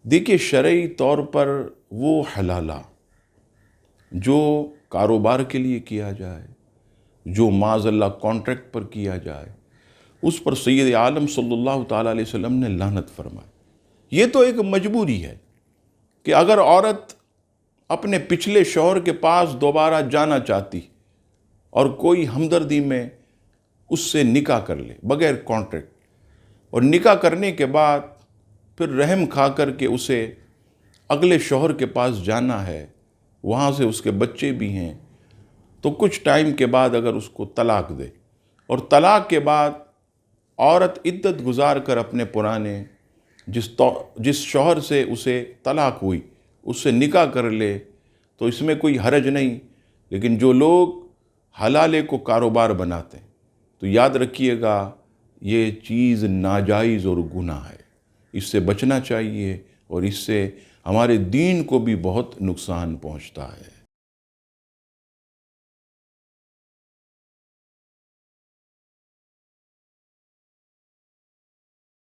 دیکھیے شرعی طور پر وہ حلالہ جو کاروبار کے لیے کیا جائے، جو معاذ اللہ کانٹریکٹ پر کیا جائے، اس پر سید عالم صلی اللہ تعالیٰ علیہ وسلم نے لعنت فرمائی۔ یہ تو ایک مجبوری ہے کہ اگر عورت اپنے پچھلے شوہر کے پاس دوبارہ جانا چاہتی اور کوئی ہمدردی میں اس سے نکاح کر لے بغیر کانٹریکٹ، اور نکاح کرنے کے بعد پھر رحم کھا کر کے اسے اگلے شوہر کے پاس جانا ہے، وہاں سے اس کے بچے بھی ہیں، تو کچھ ٹائم کے بعد اگر اس کو طلاق دے، اور طلاق کے بعد عورت عدت گزار کر اپنے پرانے جس شوہر سے اسے طلاق ہوئی اس سے نکاح کر لے، تو اس میں کوئی حرج نہیں۔ لیکن جو لوگ حلالے کو کاروبار بناتے ہیں تو یاد رکھیے گا یہ چیز ناجائز اور گناہ ہے، اس سے بچنا چاہیے، اور اس سے ہمارے دین کو بھی بہت نقصان پہنچتا ہے۔